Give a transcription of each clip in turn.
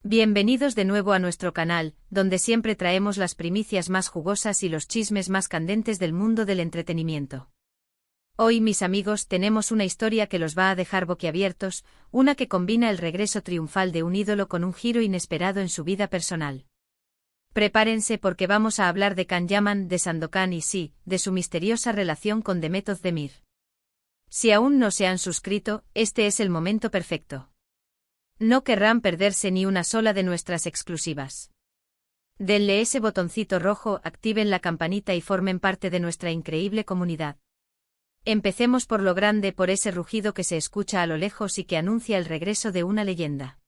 Bienvenidos de nuevo a nuestro canal, donde siempre traemos las primicias más jugosas y los chismes más candentes del mundo del entretenimiento. Hoy, mis amigos, tenemos una historia que los va a dejar boquiabiertos, una que combina el regreso triunfal de un ídolo con un giro inesperado en su vida personal. Prepárense porque vamos a hablar de Can Yaman, de Sandokan y sí, de su misteriosa relación con Demet Özdemir. Si aún no se han suscrito, este es el momento perfecto. No querrán perderse ni una sola de nuestras exclusivas. Denle ese botoncito rojo, activen la campanita y formen parte de nuestra increíble comunidad. Empecemos por lo grande, por ese rugido que se escucha a lo lejos y que anuncia el regreso de una leyenda.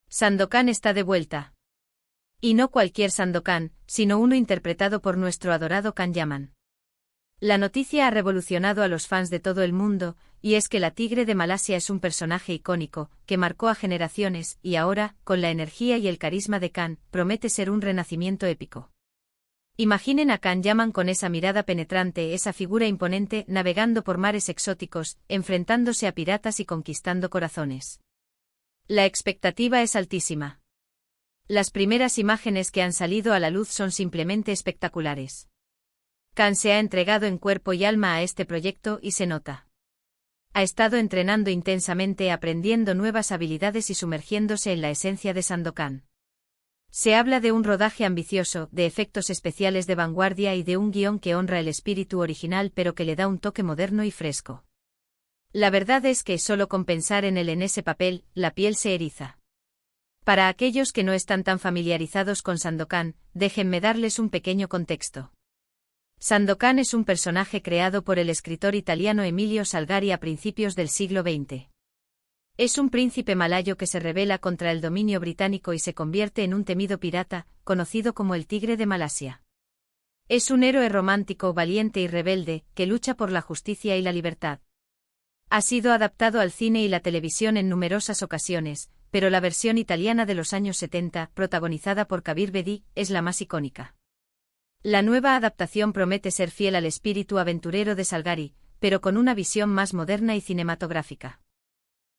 Sandokan está de vuelta. Y no cualquier Sandokan, sino uno interpretado por nuestro adorado Can Yaman. La noticia ha revolucionado a los fans de todo el mundo, y es que la Tigre de Malasia es un personaje icónico, que marcó a generaciones, y ahora, con la energía y el carisma de Can, promete ser un renacimiento épico. Imaginen a Can Yaman con esa mirada penetrante, esa figura imponente, navegando por mares exóticos, enfrentándose a piratas y conquistando corazones. La expectativa es altísima. Las primeras imágenes que han salido a la luz son simplemente espectaculares. Can se ha entregado en cuerpo y alma a este proyecto y se nota. Ha estado entrenando intensamente, aprendiendo nuevas habilidades y sumergiéndose en la esencia de Sandokan. Se habla de un rodaje ambicioso, de efectos especiales de vanguardia y de un guión que honra el espíritu original pero que le da un toque moderno y fresco. La verdad es que solo con pensar en él en ese papel, la piel se eriza. Para aquellos que no están tan familiarizados con Sandokan, déjenme darles un pequeño contexto. Sandokan es un personaje creado por el escritor italiano Emilio Salgari a principios del siglo XX. Es un príncipe malayo que se rebela contra el dominio británico y se convierte en un temido pirata, conocido como el Tigre de Malasia. Es un héroe romántico, valiente y rebelde, que lucha por la justicia y la libertad. Ha sido adaptado al cine y la televisión en numerosas ocasiones, pero la versión italiana de los años 70, protagonizada por Kabir Bedi, es la más icónica. La nueva adaptación promete ser fiel al espíritu aventurero de Salgari, pero con una visión más moderna y cinematográfica.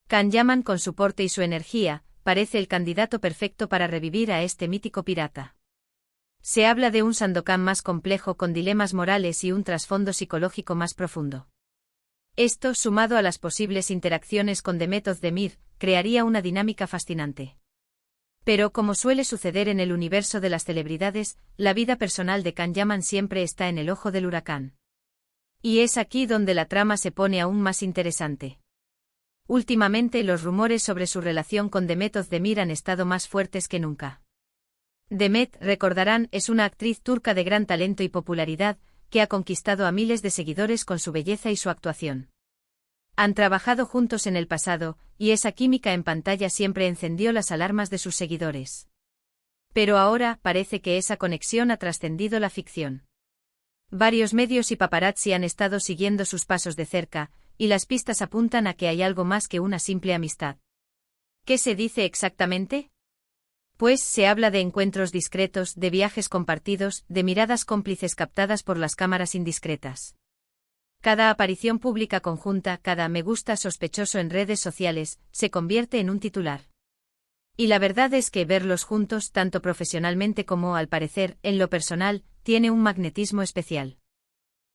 Can Yaman, con su porte y su energía, parece el candidato perfecto para revivir a este mítico pirata. Se habla de un Sandokan más complejo, con dilemas morales y un trasfondo psicológico más profundo. Esto, sumado a las posibles interacciones con Demet Özdemir, crearía una dinámica fascinante. Pero como suele suceder en el universo de las celebridades, la vida personal de Can Yaman siempre está en el ojo del huracán. Y es aquí donde la trama se pone aún más interesante. Últimamente los rumores sobre su relación con Demet Özdemir han estado más fuertes que nunca. Demet, recordarán, es una actriz turca de gran talento y popularidad, que ha conquistado a miles de seguidores con su belleza y su actuación. Han trabajado juntos en el pasado, y esa química en pantalla siempre encendió las alarmas de sus seguidores. Pero ahora parece que esa conexión ha trascendido la ficción. Varios medios y paparazzi han estado siguiendo sus pasos de cerca, y las pistas apuntan a que hay algo más que una simple amistad. ¿Qué se dice exactamente? Pues se habla de encuentros discretos, de viajes compartidos, de miradas cómplices captadas por las cámaras indiscretas. Cada aparición pública conjunta, cada me gusta sospechoso en redes sociales, se convierte en un titular. Y la verdad es que verlos juntos, tanto profesionalmente como, al parecer, en lo personal, tiene un magnetismo especial.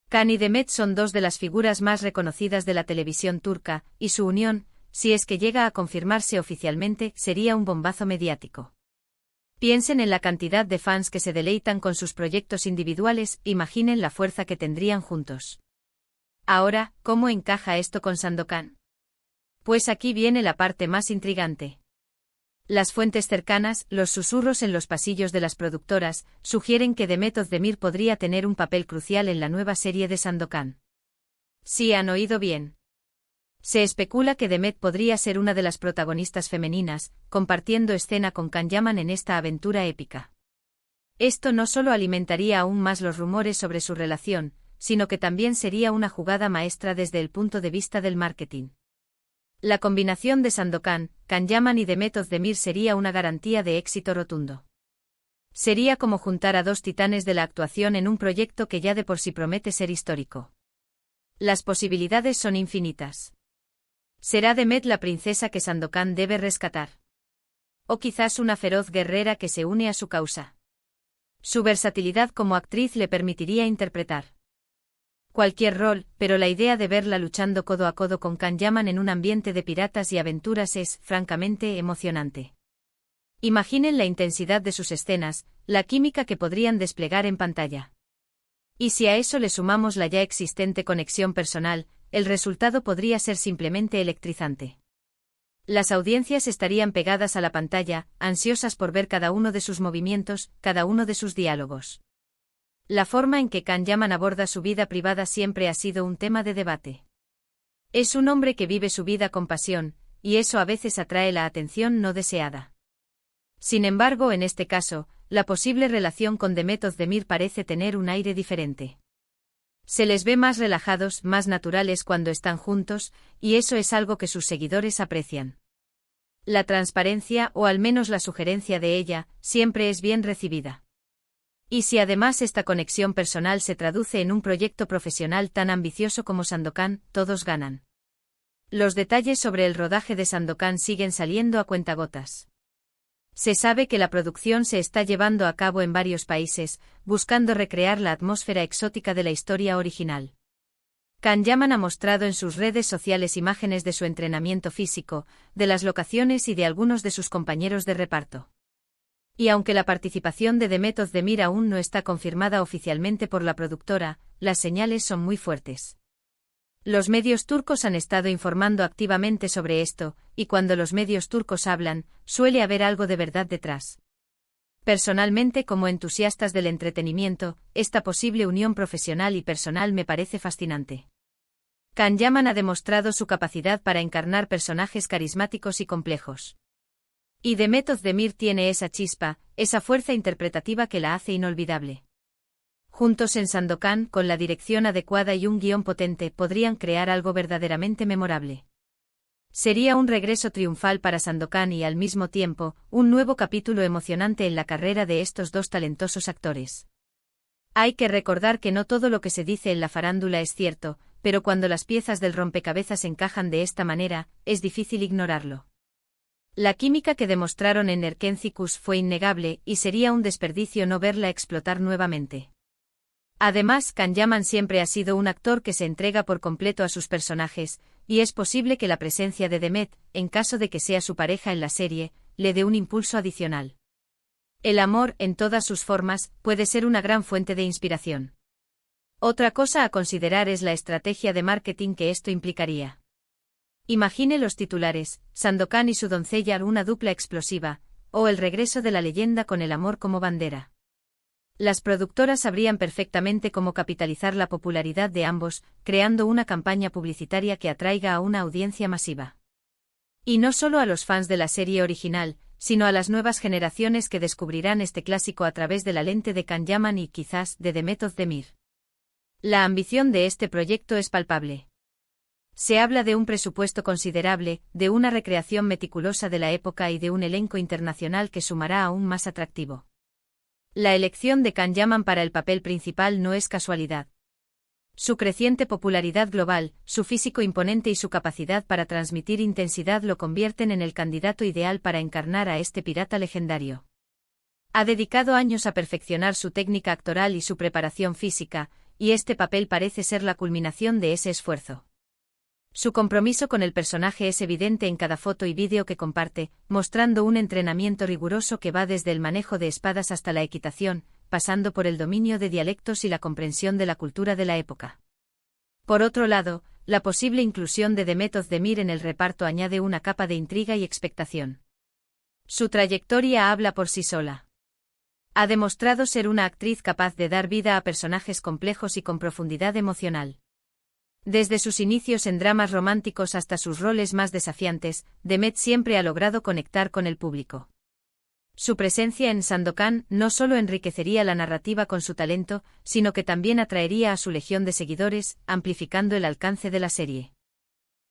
Can y Demet son dos de las figuras más reconocidas de la televisión turca, y su unión, si es que llega a confirmarse oficialmente, sería un bombazo mediático. Piensen en la cantidad de fans que se deleitan con sus proyectos individuales, imaginen la fuerza que tendrían juntos. Ahora, ¿cómo encaja esto con Sandokan? Pues aquí viene la parte más intrigante. Las fuentes cercanas, los susurros en los pasillos de las productoras, sugieren que Demet Özdemir podría tener un papel crucial en la nueva serie de Sandokan. Sí, han oído bien. Se especula que Demet podría ser una de las protagonistas femeninas, compartiendo escena con Can Yaman en esta aventura épica. Esto no solo alimentaría aún más los rumores sobre su relación, sino que también sería una jugada maestra desde el punto de vista del marketing. La combinación de Sandokan, Can Yaman y Demet Özdemir sería una garantía de éxito rotundo. Sería como juntar a dos titanes de la actuación en un proyecto que ya de por sí promete ser histórico. Las posibilidades son infinitas. ¿Será Demet la princesa que Sandokan debe rescatar? o quizás una feroz guerrera que se une a su causa. Su versatilidad como actriz le permitiría interpretar cualquier rol, pero la idea de verla luchando codo a codo con Can Yaman en un ambiente de piratas y aventuras es, francamente, emocionante. Imaginen la intensidad de sus escenas, la química que podrían desplegar en pantalla. Y si a eso le sumamos la ya existente conexión personal, el resultado podría ser simplemente electrizante. Las audiencias estarían pegadas a la pantalla, ansiosas por ver cada uno de sus movimientos, cada uno de sus diálogos. La forma en que Can Yaman aborda su vida privada siempre ha sido un tema de debate. Es un hombre que vive su vida con pasión, y eso a veces atrae la atención no deseada. Sin embargo, en este caso, la posible relación con Demet Özdemir parece tener un aire diferente. Se les ve más relajados, más naturales cuando están juntos, y eso es algo que sus seguidores aprecian. La transparencia, o al menos la sugerencia de ella, siempre es bien recibida. Y si además esta conexión personal se traduce en un proyecto profesional tan ambicioso como Sandokan, todos ganan. Los detalles sobre el rodaje de Sandokan siguen saliendo a cuentagotas. Se sabe que la producción se está llevando a cabo en varios países, buscando recrear la atmósfera exótica de la historia original. Can Yaman ha mostrado en sus redes sociales imágenes de su entrenamiento físico, de las locaciones y de algunos de sus compañeros de reparto. Y aunque la participación de Demet Özdemir aún no está confirmada oficialmente por la productora, las señales son muy fuertes. Los medios turcos han estado informando activamente sobre esto, y cuando los medios turcos hablan, suele haber algo de verdad detrás. Personalmente, como entusiastas del entretenimiento, esta posible unión profesional y personal me parece fascinante. Can Yaman ha demostrado su capacidad para encarnar personajes carismáticos y complejos. Y Demet Özdemir tiene esa chispa, esa fuerza interpretativa que la hace inolvidable. Juntos en Sandokan, con la dirección adecuada y un guión potente, podrían crear algo verdaderamente memorable. Sería un regreso triunfal para Sandokan y al mismo tiempo, un nuevo capítulo emocionante en la carrera de estos dos talentosos actores. Hay que recordar que no todo lo que se dice en la farándula es cierto, pero cuando las piezas del rompecabezas encajan de esta manera, es difícil ignorarlo. La química que demostraron en Erkenci fue innegable, y sería un desperdicio no verla explotar nuevamente. Además, Can Yaman siempre ha sido un actor que se entrega por completo a sus personajes, y es posible que la presencia de Demet, en caso de que sea su pareja en la serie, le dé un impulso adicional. El amor, en todas sus formas, puede ser una gran fuente de inspiración. Otra cosa a considerar es la estrategia de marketing que esto implicaría. Imagine los titulares: Sandokan y su doncella, una dupla explosiva, o el regreso de la leyenda con el amor como bandera. Las productoras sabrían perfectamente cómo capitalizar la popularidad de ambos, creando una campaña publicitaria que atraiga a una audiencia masiva. Y no solo a los fans de la serie original, sino a las nuevas generaciones que descubrirán este clásico a través de la lente de Can Yaman y quizás de Demet Özdemir. La ambición de este proyecto es palpable. Se habla de un presupuesto considerable, de una recreación meticulosa de la época y de un elenco internacional que sumará aún más atractivo. La elección de Can Yaman para el papel principal no es casualidad. Su creciente popularidad global, su físico imponente y su capacidad para transmitir intensidad lo convierten en el candidato ideal para encarnar a este pirata legendario. Ha dedicado años a perfeccionar su técnica actoral y su preparación física, y este papel parece ser la culminación de ese esfuerzo. Su compromiso con el personaje es evidente en cada foto y vídeo que comparte, mostrando un entrenamiento riguroso que va desde el manejo de espadas hasta la equitación, pasando por el dominio de dialectos y la comprensión de la cultura de la época. Por otro lado, la posible inclusión de Demet Özdemir en el reparto añade una capa de intriga y expectación. Su trayectoria habla por sí sola. Ha demostrado ser una actriz capaz de dar vida a personajes complejos y con profundidad emocional. Desde sus inicios en dramas románticos hasta sus roles más desafiantes, Demet siempre ha logrado conectar con el público. Su presencia en Sandokan no solo enriquecería la narrativa con su talento, sino que también atraería a su legión de seguidores, amplificando el alcance de la serie.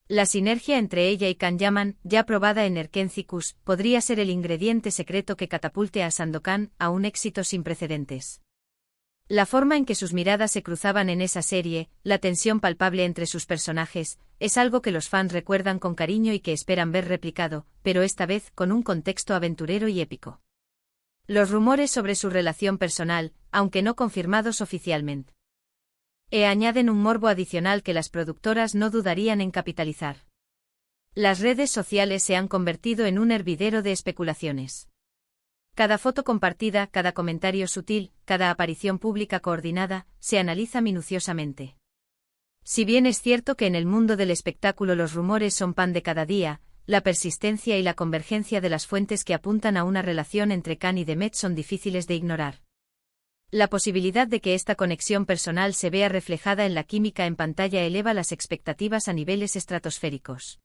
La sinergia entre ella y Can Yaman, ya probada en Erkenci, podría ser el ingrediente secreto que catapulte a Sandokan a un éxito sin precedentes. La forma en que sus miradas se cruzaban en esa serie, la tensión palpable entre sus personajes, es algo que los fans recuerdan con cariño y que esperan ver replicado, pero esta vez con un contexto aventurero y épico. Los rumores sobre su relación personal, aunque no confirmados oficialmente, añaden un morbo adicional que las productoras no dudarían en capitalizar. Las redes sociales se han convertido en un hervidero de especulaciones. Cada foto compartida, cada comentario sutil, cada aparición pública coordinada, se analiza minuciosamente. Si bien es cierto que en el mundo del espectáculo los rumores son pan de cada día, la persistencia y la convergencia de las fuentes que apuntan a una relación entre Khan y Demet son difíciles de ignorar. La posibilidad de que esta conexión personal se vea reflejada en la química en pantalla eleva las expectativas a niveles estratosféricos.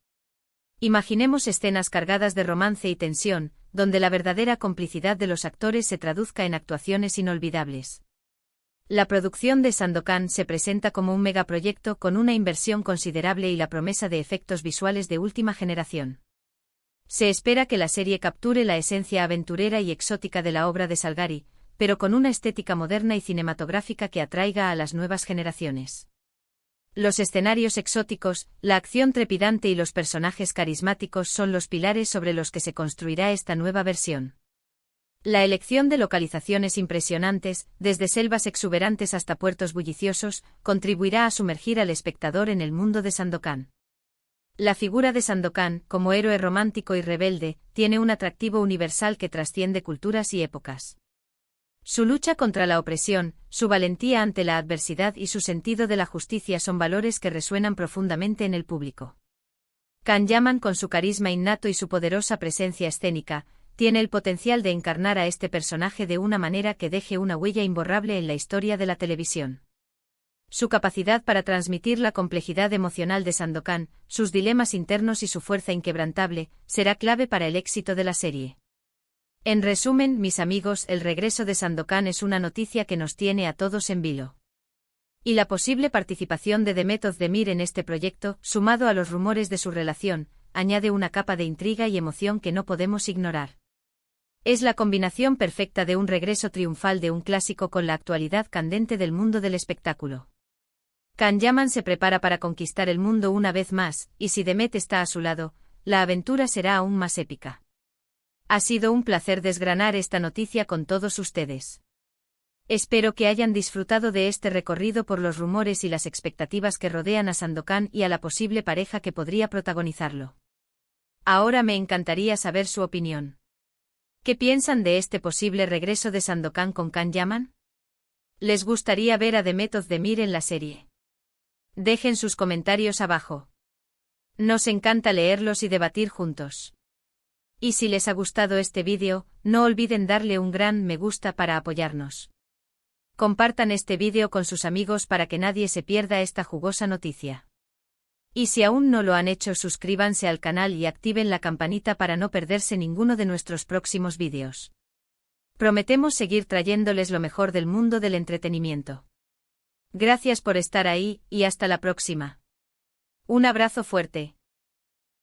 Imaginemos escenas cargadas de romance y tensión, donde la verdadera complicidad de los actores se traduzca en actuaciones inolvidables. La producción de Sandokan se presenta como un megaproyecto con una inversión considerable y la promesa de efectos visuales de última generación. Se espera que la serie capture la esencia aventurera y exótica de la obra de Salgari, pero con una estética moderna y cinematográfica que atraiga a las nuevas generaciones. Los escenarios exóticos, la acción trepidante y los personajes carismáticos son los pilares sobre los que se construirá esta nueva versión. La elección de localizaciones impresionantes, desde selvas exuberantes hasta puertos bulliciosos, contribuirá a sumergir al espectador en el mundo de Sandokan. La figura de Sandokan, como héroe romántico y rebelde, tiene un atractivo universal que trasciende culturas y épocas. Su lucha contra la opresión, su valentía ante la adversidad y su sentido de la justicia son valores que resuenan profundamente en el público. Khan Yaman, con su carisma innato y su poderosa presencia escénica, tiene el potencial de encarnar a este personaje de una manera que deje una huella imborrable en la historia de la televisión. Su capacidad para transmitir la complejidad emocional de Sandokan, sus dilemas internos y su fuerza inquebrantable, será clave para el éxito de la serie. En resumen, mis amigos, el regreso de Sandokan es una noticia que nos tiene a todos en vilo. Y la posible participación de Demet Özdemir en este proyecto, sumado a los rumores de su relación, añade una capa de intriga y emoción que no podemos ignorar. Es la combinación perfecta de un regreso triunfal de un clásico con la actualidad candente del mundo del espectáculo. Khan Yaman se prepara para conquistar el mundo una vez más, y si Demet está a su lado, la aventura será aún más épica. Ha sido un placer desgranar esta noticia con todos ustedes. Espero que hayan disfrutado de este recorrido por los rumores y las expectativas que rodean a Sandokan y a la posible pareja que podría protagonizarlo. Ahora me encantaría saber su opinión. ¿Qué piensan de este posible regreso de Sandokan con Khan Yaman? ¿Les gustaría ver a Demet Özdemir en la serie? Dejen sus comentarios abajo. Nos encanta leerlos y debatir juntos. Y si les ha gustado este vídeo, no olviden darle un gran me gusta para apoyarnos. Compartan este vídeo con sus amigos para que nadie se pierda esta jugosa noticia. Y si aún no lo han hecho, suscríbanse al canal y activen la campanita para no perderse ninguno de nuestros próximos vídeos. Prometemos seguir trayéndoles lo mejor del mundo del entretenimiento. Gracias por estar ahí, y hasta la próxima. Un abrazo fuerte.